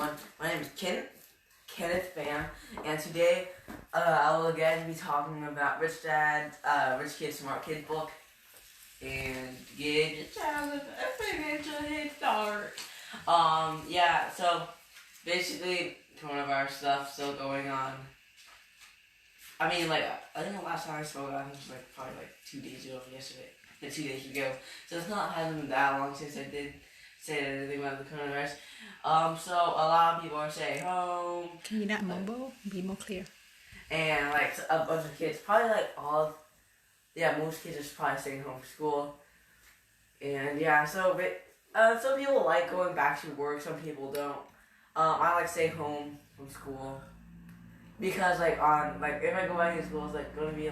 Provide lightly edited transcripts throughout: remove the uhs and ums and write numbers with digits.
everyone. My name is Kenneth Pham, and today I will again be talking about Rich Dad, Rich Kid, Smart Kid book, and give your child a financial head start. Yeah, so basically coronavirus stuff still going on. I mean, like, I think the last time I spoke, I think it was probably 2 days ago from yesterday, 2 days ago. So it's not hasn't been that long since I did say anything about the coronavirus. So a lot of people are staying home. Can you not mumble? Be more clear. And a bunch of kids, probably most kids are probably staying home from school. And yeah, so some people like going back to work, some people don't. I like staying home from school because if I go back to school, it's gonna be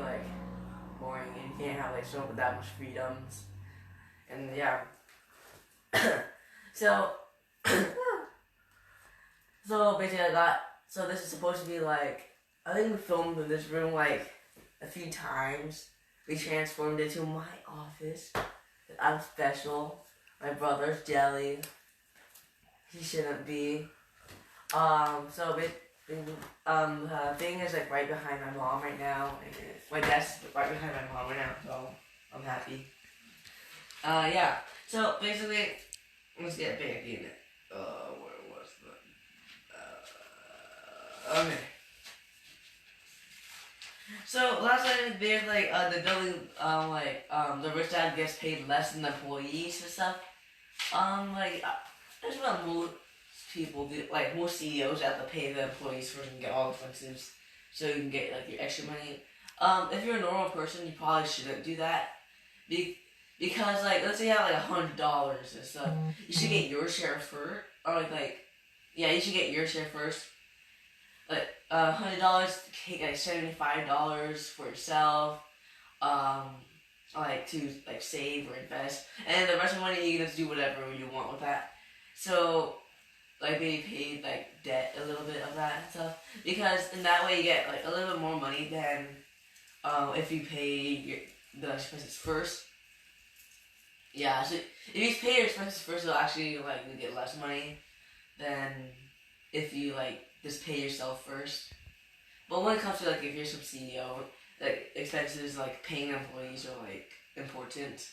boring and you can't have that much freedoms. And yeah. So basically so this is supposed to be I think we filmed in this room a few times. We transformed it to my office. I'm special. My brother's jelly. He shouldn't be. Thing is right behind my mom right now. And my desk is right behind my mom right now, so I'm happy. Yeah. So basically, let's get back in it. Where was the? Okay. So last night there's the building the rich dad gets paid less than the employees and stuff. There's what most people do. Most CEOs have to pay the employees first and get all the flexibles, so you can get your extra money. If you're a normal person, you probably shouldn't do that. Because let's say you have $100 and stuff, you should get your share first. Or you should get your share first. $100, take $75 for yourself. To save or invest, and the rest of the money you can just do whatever you want with that. So maybe paid debt a little bit of that and stuff, because in that way you get a little bit more money than if you pay the expenses first. Yeah, so if you pay your expenses first, you'll actually you get less money than if you just pay yourself first. But when it comes to if you're some CEO, expenses paying employees are important.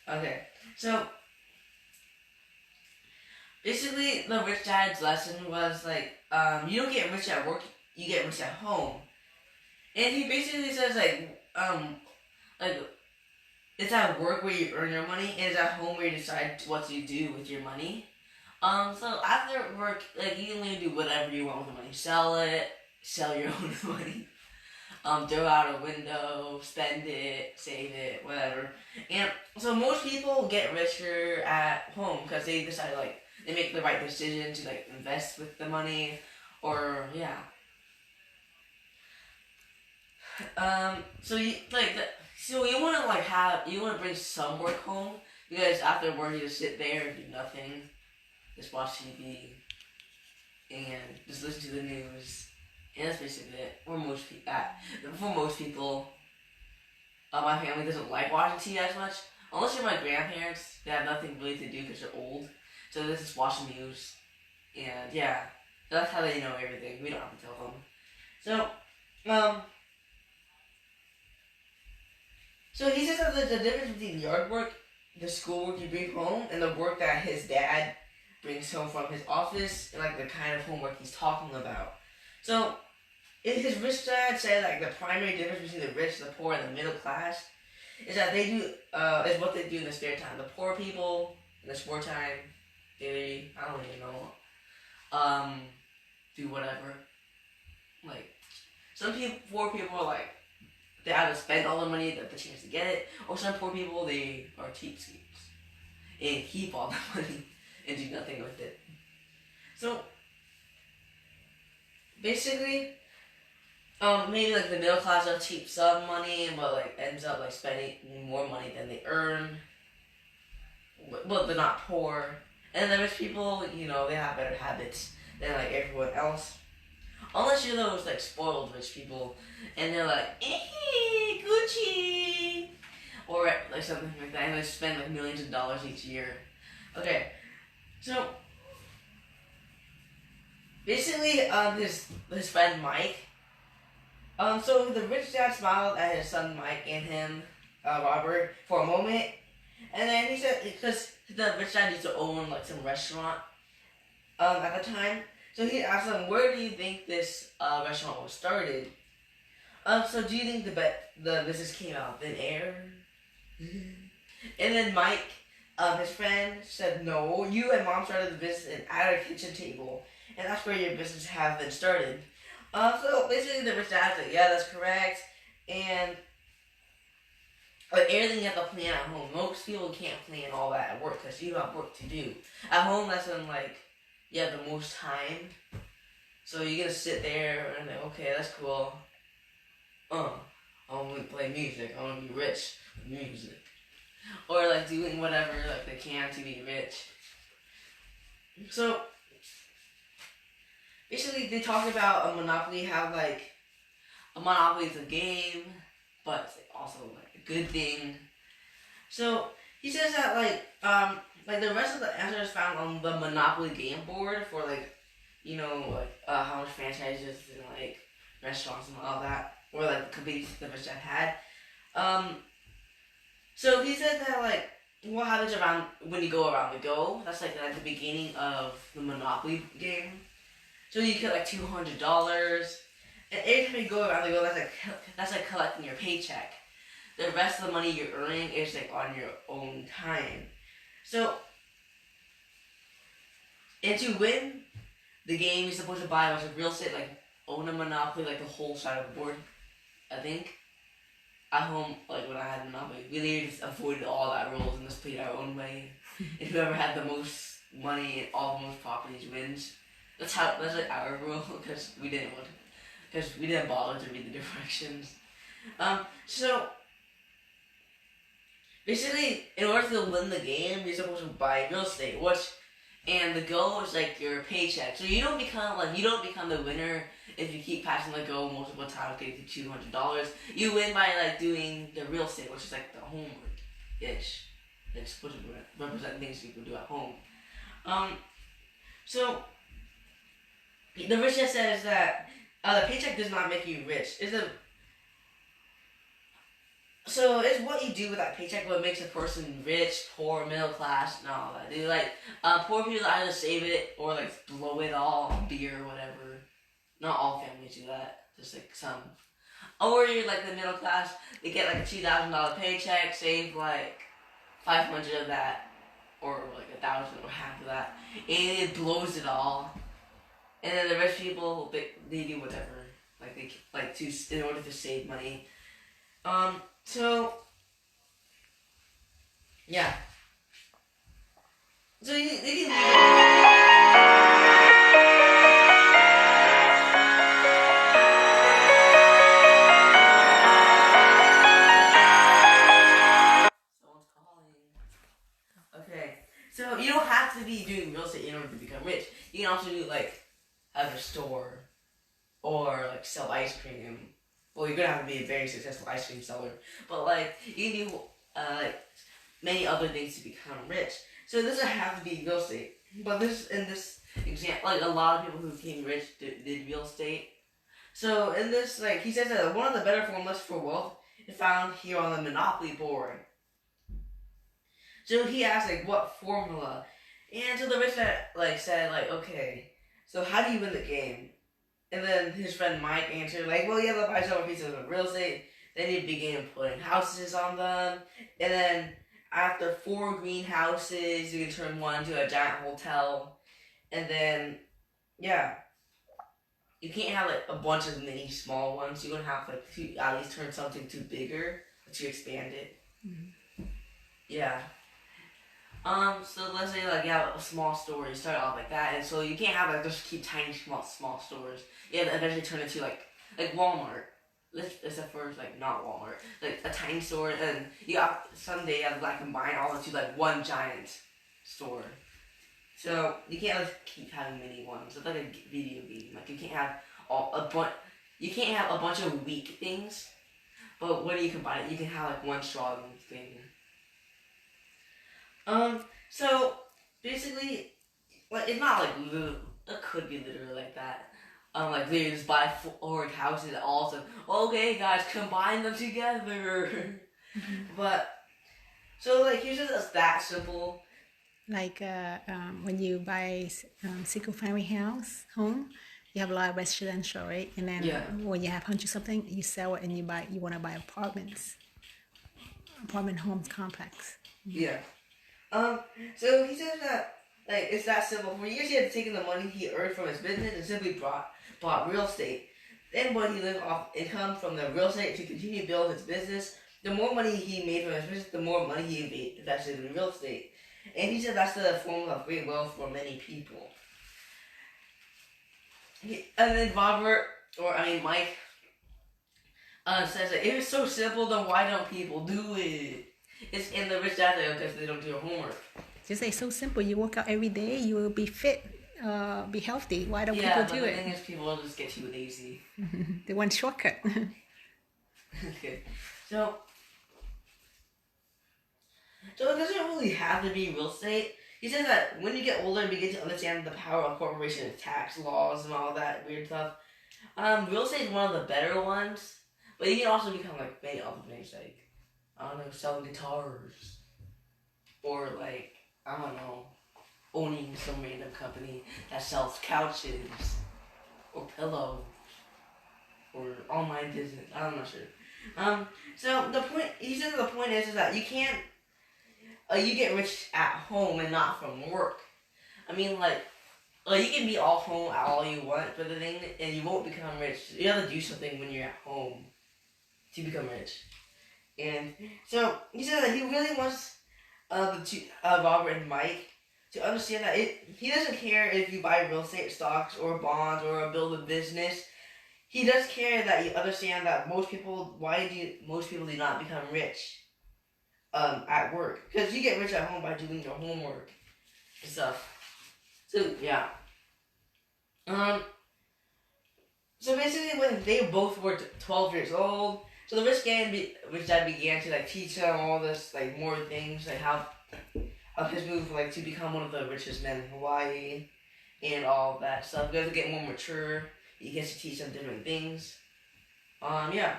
Okay, so basically the rich dad's lesson was you don't get rich at work, you get rich at home. And he basically says it's at work where you earn your money, and it's at home where you decide what to do with your money. So after work, you can do whatever you want with the money. Sell it, sell your own money. Throw out a window, spend it, save it, whatever. And so most people get richer at home because they decide they make the right decision to invest with the money, or yeah. So you want to you want to bring some work home, because after work you just sit there and do nothing, just watch TV and just listen to the news, and that's basically it. For most people, my family doesn't like watching TV as much, unless you're my grandparents. They have nothing really to do because they're old, so they just watch the news, and yeah, that's how they know everything. We don't have to tell them. So he says that there's a difference between yard work, the school work you bring home, and the work that his dad brings home from his office, and the kind of homework he's talking about. So, his rich dad said the primary difference between the rich, the poor, and the middle class is that they do is what they do in their spare time. The poor people in their spare time, I don't even know, do whatever. Some poor people are they either spend all the money that the chance to get it, or some poor people, they are cheapskates and keep all the money and do nothing with it. So basically, maybe the middle class will keep some money, but ends up spending more money than they earn. But they're not poor, and the rich people, they have better habits than everyone else. Unless you're those spoiled rich people, and they're Gucci, or something like that, and they spend millions of dollars each year. Okay, so basically, his friend Mike. So the rich dad smiled at his son Mike and him, Robert, for a moment, and then he said, because the rich dad used to own like some restaurant, at the time. So he asked him, "Where do you think this restaurant was started?" So do you think the business came out of thin air? And then Mike, his friend, said, "No, you and mom started the business at a kitchen table, and that's where your business has been started." So basically, the rich dad's like, "Yeah, that's correct," and like everything you have to plan at home. Most people can't plan all that at work because you have work to do. At home, that's when like you have the most time. So you're gonna sit there and like, okay, that's cool. I want to play music. I want to be rich with music. Or like doing whatever like they can to be rich. So basically they talk about a Monopoly, how like a Monopoly is a game, but it's also like a good thing. So he says that like the rest of the answers found on the Monopoly game board for like, you know, like how much franchises and like restaurants and all that, or like companies the rich dad had. So he said that like what happens around when you go around the go. That's like at the beginning of the Monopoly game. So you get like $200, and every time you go around the go, that's like collecting your paycheck. The rest of the money you're earning is like on your own time. So, and to win the game, you're supposed to buy a bunch of real estate, like own a Monopoly, like the whole side of the board. I think. At home, like when I had Monopoly, we literally just avoided all that rules and just played our own way. And whoever had the most money and all the most properties wins. That's like our rule because we didn't bother to read the directions. So basically, in order to win the game, you're supposed to buy real estate, and the goal is like your paycheck. So you don't become the winner if you keep passing the goal multiple times, getting to $200. You win by like doing the real estate, which is like the homework ish. Like supposed to represent things you can do at home. So the rich dad says that the paycheck does not make you rich. So it's what you do with that paycheck what makes a person rich, poor, middle class, and all that. Like poor people either save it or like blow it all on beer or whatever. Not all families do that, just like some. Or you're like the middle class, they get like a $2,000 paycheck, save like 500 of that, or like 1,000 or half of that, and it blows it all. And then the rich people, they do whatever, in order to save money. So yeah. So they can. Okay, so you don't have to be doing real estate in order to become rich. You can also do like have a store or like sell ice cream. Well, you're gonna have to be a very successful ice cream seller, but like you can do like many other things to become rich. So it doesn't have to be real estate. But in this example, like a lot of people who became rich did real estate. So in this, like he says that one of the better formulas for wealth is found here on the Monopoly board. So he asked like what formula, and so the rich dad said okay, so how do you win the game? And then his friend Mike answered like, well, you have to buy several pieces of real estate. Then you begin putting houses on them, and then after 4 greenhouses, you can turn one into a giant hotel, and then yeah, you can't have like a bunch of mini small ones. You're gonna have to at least turn something to bigger to expand it. Mm-hmm. Yeah. So let's say like you have a small store, you start off like that, and so you can't have like just keep tiny small stores. You have to eventually turn into like Walmart. Except for like not Walmart, like a tiny store, and someday you have to like combine all into like one giant store. So you can't like keep having mini ones. It's like a video game. Like you can't have You can't have a bunch of weak things, but when you combine it, you can have like one strong thing. So basically, like it's not like it could be literally like that. Like they just buy 4 houses also. Okay, guys, combine them together. But so like usually it's that simple. Like when you buy single family home, you have a lot of residential, right? And then Yeah. when you have 100 something, you sell it and you want to buy apartment homes complex. Yeah. So he says that like it's that simple. For years he had taken the money he earned from his business and simply bought real estate. Then when he lived off income from the real estate to continue to build his business, the more money he made from his business, the more money he invested in real estate. And he said that's the formula of great wealth for many people. And then Mike says that if it's so simple, then why don't people do it? It's in the rich dad because they don't do their homework. Just say so simple. You work out every day, you will be fit, be healthy. Why don't people do the it? thing is, people just get too lazy. They want shortcut. Okay, so it doesn't really have to be real estate. He says that when you get older and begin to understand the power of corporation and tax laws and all that weird stuff, real estate is one of the better ones. But you can also become like many other things, like I don't know, selling guitars, or like I don't know, owning some random company that sells couches or pillows or online business. I'm not sure. So the point he says the point is that you can't. You get rich at home and not from work. I mean, like you can be all home at all you want, but the thing, and you won't become rich. You have to do something when you're at home to become rich. And so he said that he really wants Robert and Mike to understand that he doesn't care if you buy real estate stocks or bonds or build a business. He does care that you understand that most people do not become rich at work, because you get rich at home by doing your homework and stuff. So yeah. So basically, when they both were 12 years old, so the rich dad began to like teach them all this like more things, like how of his move like to become one of the richest men in Hawaii and all that stuff. Because they get more mature, he gets to teach them different things. Yeah.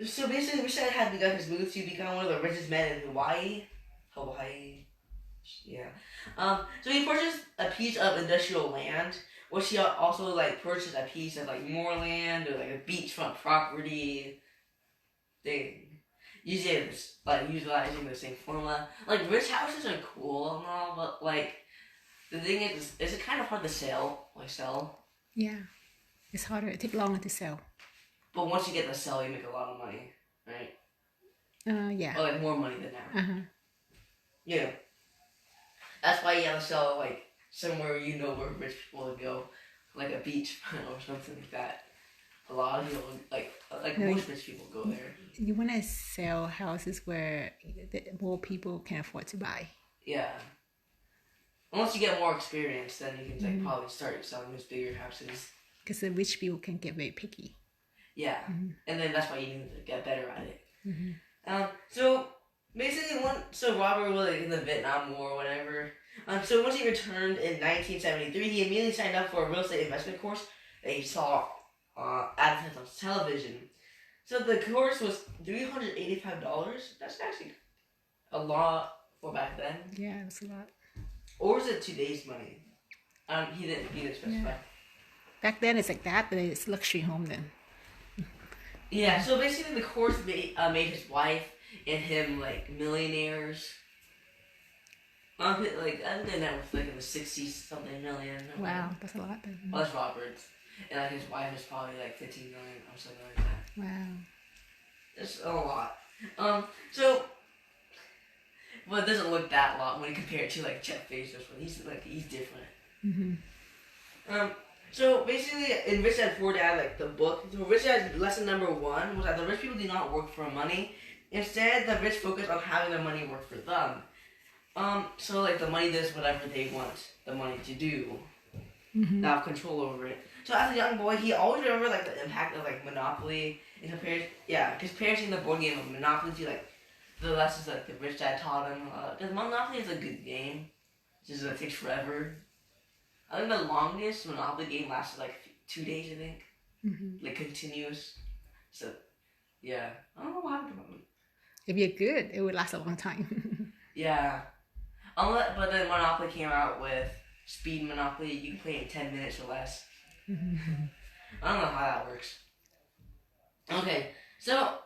So basically, Rich Dad had begun his move to become one of the richest men in Hawaii. Yeah. So he purchased a piece of industrial land, which he also like purchased a piece of like more land or like a beachfront property thing. Usually it's like utilizing the same formula. Like rich houses are cool and all, but like the thing is it kind of hard to sell? Yeah, it's harder. It takes longer to sell. But once you get the sell, you make a lot of money, right? Yeah. Or like more money than now. Yeah. That's why you have to sell like somewhere where rich people would go, like a beach or something like that. A lot of people most rich people go there. You want to sell houses where more people can afford to buy. Yeah. Once you get more experience, then you can probably start selling those bigger houses. Because the rich people can get very picky. Yeah, and then that's why you need to get better at it. So basically, Robert was like in the Vietnam War or whatever. So once he returned in 1973, he immediately signed up for a real estate investment course that he saw advertised on television. So the course was $385. That's actually a lot for back then. Yeah, that's a lot. Or was it today's money? He didn't specify. Yeah. Back then it's like that, but it's luxury home then. Yeah, so basically the course made his wife and him like millionaires. I think that was like in the 60-something million. Wow, that's a lot then. Well, that's Robert's. And like his wife is probably like 15 million or something like that. Wow. It's a lot. But it doesn't look that lot when you compare it to like Jeff Bezos. He's different. So basically, in Rich Dad Poor Dad, like the book, so Rich Dad's lesson number 1 was that the rich people do not work for money. Instead, the rich focus on having their money work for them. So like the money does whatever they want the money to do. They have control over it. So as a young boy, he always remembered like the impact of like Monopoly and comparing the board game of Monopoly to like the lessons that the Rich Dad taught him. Because Monopoly is a good game. It just takes forever. I think the longest Monopoly game lasted like 2 days, I think. Mm-hmm. Like continuous. So, yeah. I don't know what happened to them. If you're good, it would last a long time. Yeah. But then Monopoly came out with Speed Monopoly. You can play it in 10 minutes or less. I don't know how that works. Okay, so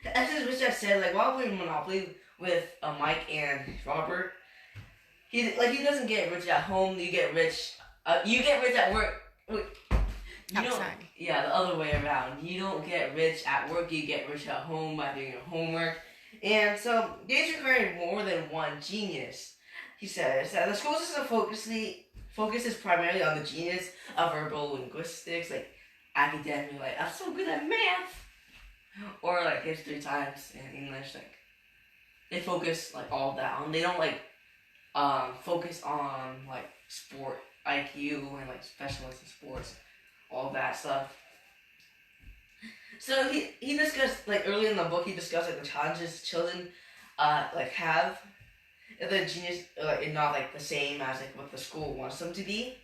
as Richard said, like while playing Monopoly with Mike and Robert, he doesn't get rich at home. You get rich. You get rich at work. You don't. Outside. Yeah, the other way around. You don't get rich at work. You get rich at home by doing your homework. And so games require more than one genius. He says that the school system focuses primarily on the genius of verbal linguistics, like academic, like I'm so good at math, or like history, science, and English. Like they focus like all down. They don't like focus on like sport IQ and like specialists in sports, all that stuff. So he discussed like early in the book he discussed like the challenges children like have if the genius is not like the same as like what the school wants them to be.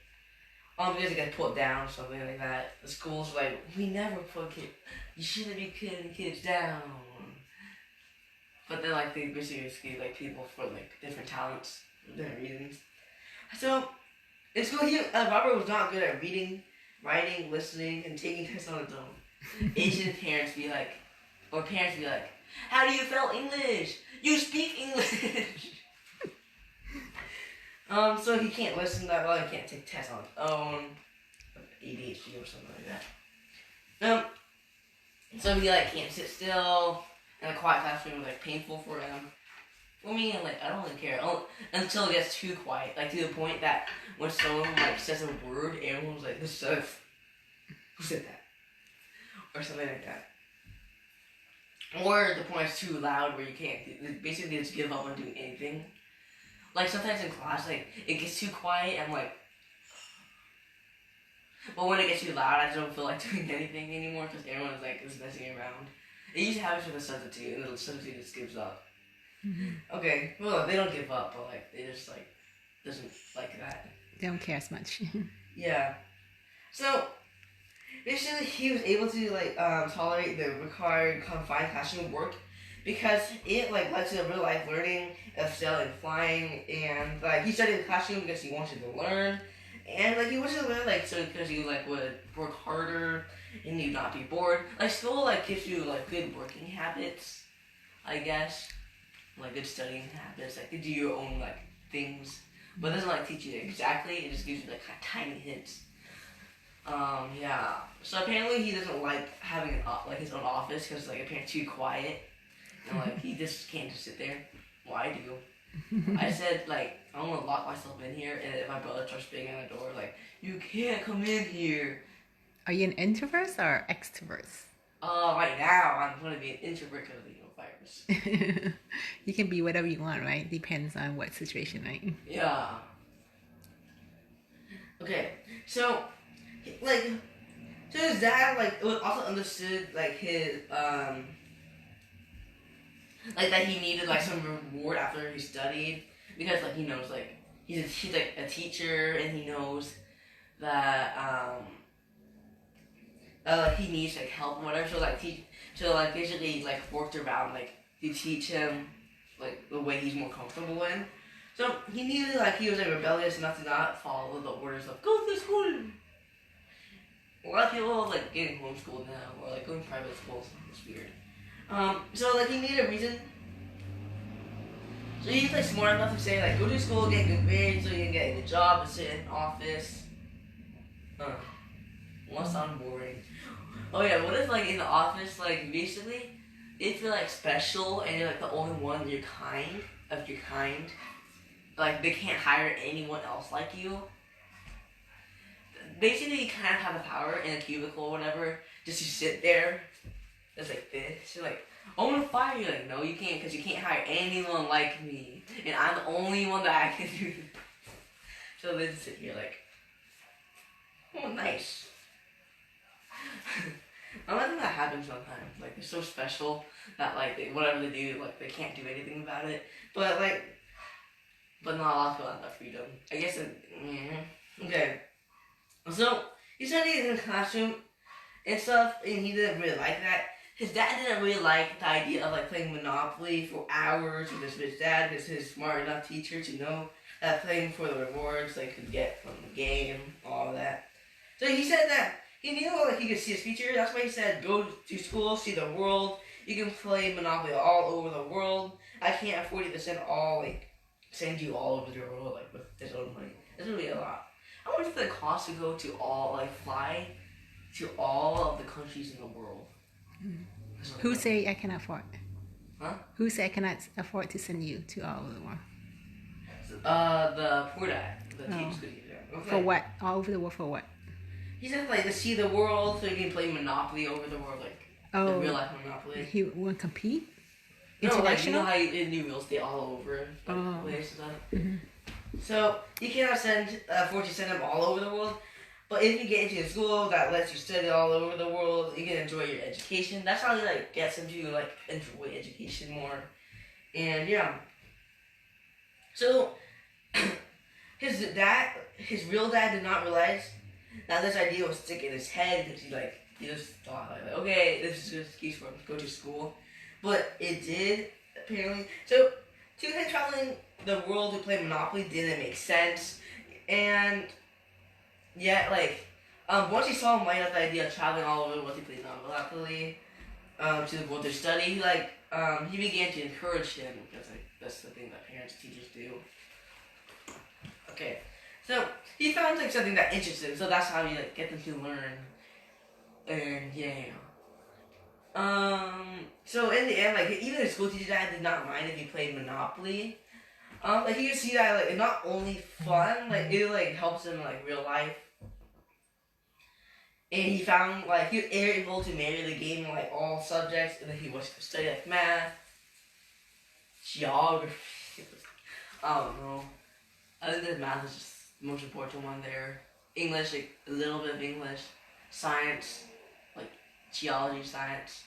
Because they get put down or something like that. The school's like, we never put you shouldn't be putting kids down. But then like they basically like people for like different talents, for different reasons. So in school Robert was not good at reading, writing, listening, and taking tests on his own. Asian parents be like, how do you spell English? You speak English. So he can't listen that well. He can't take tests on his own, ADHD or something like that. So he like can't sit still, and a quiet classroom is like painful for him. For me, like I don't really care until it gets too quiet, like to the point that when someone like says a word, everyone's like, "Who said that?" or something like that. Or the point is too loud where you can't. Basically, just give up on doing anything. Like sometimes in class, like it gets too quiet. I'm like, but when it gets too loud, I just don't feel like doing anything anymore because everyone is like is messing around. It usually happens with the substitute, and the substitute just gives up. Mm-hmm. Okay, well they don't give up, but like they just like doesn't like that. They don't care as much. Yeah. So basically, he was able to like tolerate the required confined classroom work because it like led to real life learning of sailing and flying, and like he studied in the classroom because he wanted to learn, and like he wanted to learn like so because he like would work harder and you'd not be bored. Like school like gives you like good working habits, I guess, like good studying habits. Like you do your own like things, but it doesn't like teach you exactly. It just gives you like tiny hints. Yeah. So apparently he doesn't like having like his own office because like apparently too quiet, and like he just can't just sit there. Well, I do. I said like I want to lock myself in here, and if my brother starts banging on the door, like you can't come in here. Are you an introvert or extrovert? Right now I'm going to be an introvert because of the virus. You can be whatever you want, right? Depends on what situation, right? Yeah. Okay, so like, so his dad like also understood like his like that he needed like some reward after he studied because like he knows like he's like a teacher and he knows that like he needs like help and whatever, so like basically like worked around like to teach him like the way he's more comfortable in. So he knew like he was like rebellious enough to not follow the orders of go to school. A lot of people like getting homeschooled now or like going private schools. It's weird. So like he needed a reason. So he's like smart enough to say like go to school, get good grades, so you can get a good job and sit in an office. Must sound boring. Oh yeah, what if like in the office like basically they feel like special and you're like the only one of your kind. Like they can't hire anyone else like you. Basically, you kind of have the power in a cubicle or whatever, just to sit there. It's like this. You're like, I want to fire you. Like, no, you can't, because you can't hire anyone like me, and I'm the only one that I can do this. So they just sit here like, oh, nice. I think that happens sometimes. Like, they're so special that like whatever they do, like they can't do anything about it. But not a lot of people have that freedom. I guess. basically in the classroom and stuff, and he didn't really like that. His dad didn't really like the idea of like playing Monopoly for hours with his rich dad, because his smart enough teacher to know that playing for the rewards they could get from the game, all of that. So he said that he knew like he could see his future. That's why he said go to school, see the world. You can play Monopoly all over the world. I can't afford you to send you all over the world like with his own money. It's really a lot. I wonder if the cost to go to fly to all of the countries in the world. Who say I can afford? Huh? Who say I cannot afford to send you to all over the world? The poor dad, the team school teacher. Okay. For what? All over the world for what? He said like to see the world, so you can play Monopoly over the world, like real life Monopoly. He won't compete? No, like you International? know how you in new real estate all over places and stuff. Mm-hmm. So you cannot afford to send them all over the world. But if you get into a school that lets you study all over the world, you can enjoy your education. That's how he like gets him to like enjoy education more. And yeah. So his real dad did not realize that this idea was sticking in his head, because he just thought like okay, this is just an excuse for him to go to school. But it did, apparently. So to him traveling the world to play Monopoly didn't make sense. And yet, once he saw him light up the idea of traveling all over the world to play Monopoly, to the world to study, he began to encourage him, because that's the thing that parents and teachers do. Okay, so he found something that interested him, so that's how you get them to learn. And yeah. So in the end, even his school teacher dad did not mind if he played Monopoly. He could see that it's not only fun, it helps him in real life. And he found he was able to marry the game in all subjects, and then he was to study math, geography. I don't know. I think that math is just the most important one there. English, a little bit of English, science, geology, science.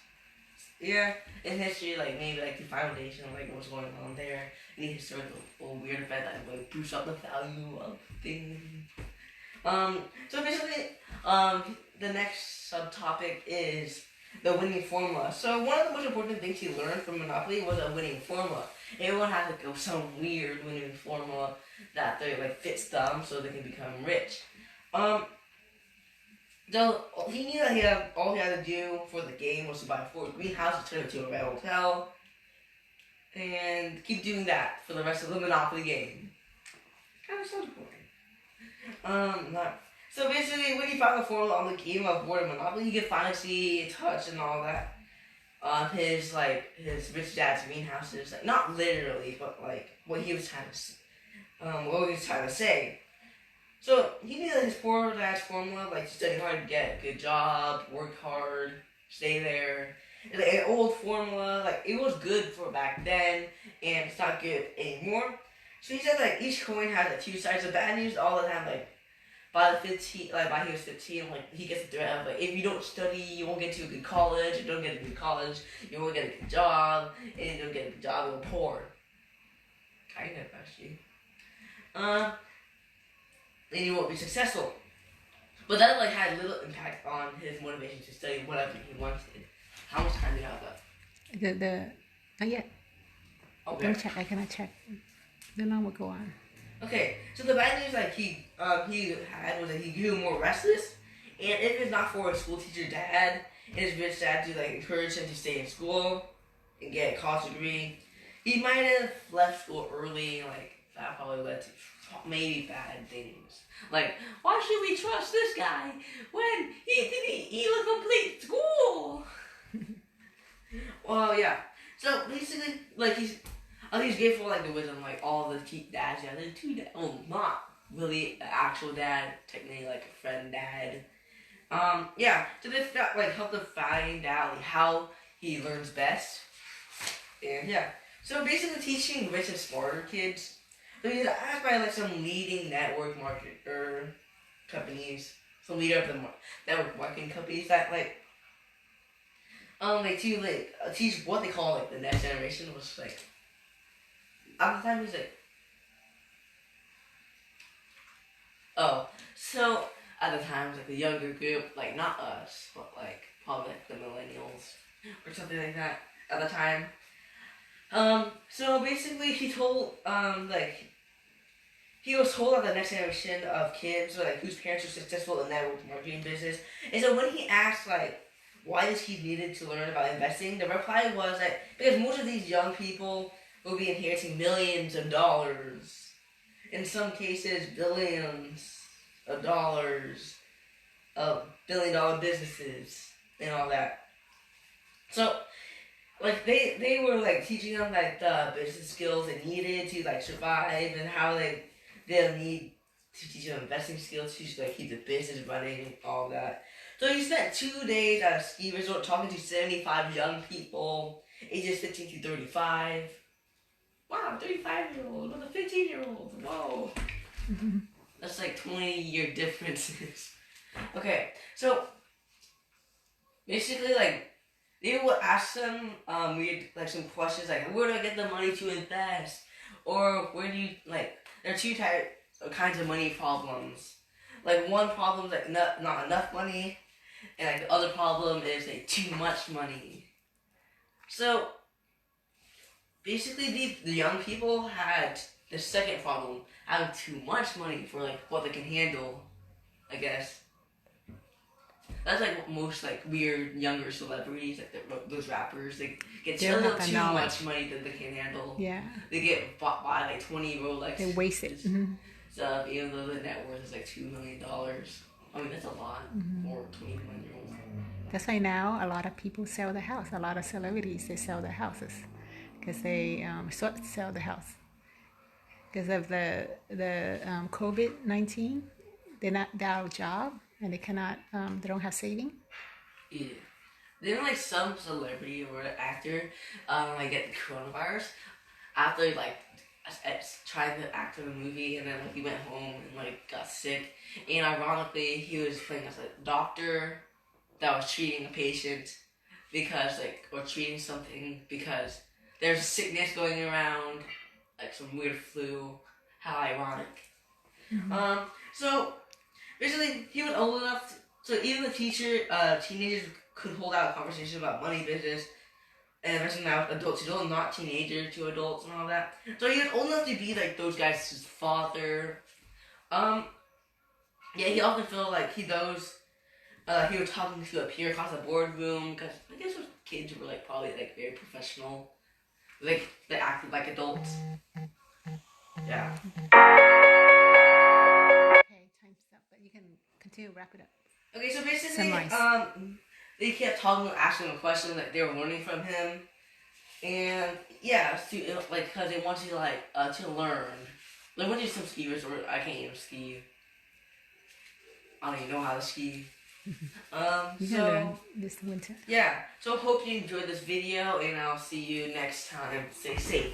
Yeah, in history, maybe the foundation of what's going on there. And the historical weird effect that boosts up the value of things. So basically, the next subtopic is the winning formula. So one of the most important things he learned from Monopoly was a winning formula. Everyone has some weird winning formula that they fits them so they can become rich. So he knew that all he had to do for the game was to buy 4 greenhouses, turn it into a red hotel, and keep doing that for the rest of the Monopoly game. Kind of sounds boring. So basically, when he found the formula on the game of board and Monopoly, he could finally see, touch, and all that. His rich dad's greenhouses, not literally, but what he was trying to say. So he knew that his poor dad's formula, study hard to get a good job, work hard, stay there. An old formula, it was good for back then, and it's not good anymore. So he said each coin has 2 sides. The bad news all the time, by he was 15, he gets the threat of if you don't study, you won't get to a good college. If you don't get a good college, you won't get a good job, and if you don't get a good job, you're poor. Kind of actually. And you won't be successful. But that had little impact on his motivation to study whatever he wanted. How much time do you have left? Not yet. Okay. Don't check. I cannot check. The long will go on. Okay, so the bad news he had was that he grew more restless, and if it's not for his school teacher dad and his rich dad to encourage him to stay in school and get a college degree, he might have left school early. That probably led to maybe bad things. Why should we trust this guy when he didn't even complete school? Well, yeah. So basically, he's grateful for the wisdom, all the dads. Yeah, there's 2 dads. Well, not really an actual dad, technically a friend dad. Yeah. So this helped him find out how he learns best. And yeah. So basically, teaching rich and smarter kids. So he was asked by some leading network marketer companies, some leader of the network marketing companies that to teach what they call the next generation, was at the time he was at the time was like the younger group, like not us, but like probably like the millennials or something like that at the time. So basically he told like he was told that the next generation of kids, like whose parents were successful in network marketing business. And so when he asked like why this kid needed to learn about investing, the reply was that because most of these young people will be inheriting millions of dollars, in some cases billions of dollars, of $1 billion businesses and all that. So like they were like teaching them like the business skills they needed to like survive, and how they'll need to teach them investing skills to like keep the business running and all that. So he spent 2 days at a ski resort talking to 75 young people, ages 15 to 35. Wow, 35-year-old with a 15-year-old. Whoa. That's like 20-year differences. Okay, so basically like they would ask them weird like some questions like where do I get the money to invest, or where do you like there are two kinds of money problems. Like one problem is like not enough money, and like the other problem is like too much money. So basically the young people had the second problem, having too much money for like what they can handle, I guess. That's like most like weird younger celebrities, like those rappers. They get a little too much money that they can't handle. Yeah. They get bought by like 20 Rolex. They waste it. Stuff, even though the net worth is like $2 million. I mean that's a lot for 21-year-olds. That's why now a lot of people sell their house. A lot of celebrities, they sell their houses because they sell the house because of the COVID-19. They're out of job. And they cannot, they don't have saving? Yeah. Didn't like some celebrity or actor like get the coronavirus after like tried to act in a movie, and then like he went home and like got sick, and ironically he was playing as a doctor that was treating a patient because like, or treating something because there's a sickness going around, like some weird flu. How ironic. So basically, he was old enough so even the teenagers could hold out a conversation about money, business, and especially now adults to adults, not teenager to adults and all that. So he was old enough to be like those guys' father. Yeah, he often felt like he was talking to a peer across the boardroom because I guess those kids were like probably like very professional, like they acted like adults. Yeah. You can continue to wrap it up. Okay, so basically, they kept talking, asking him a question that they were learning from him, and yeah, like because they want you to learn. Like went to some ski resort. I can't even ski. I don't even know how to ski. You can learn this winter. Yeah. So hope you enjoyed this video, and I'll see you next time. Stay safe.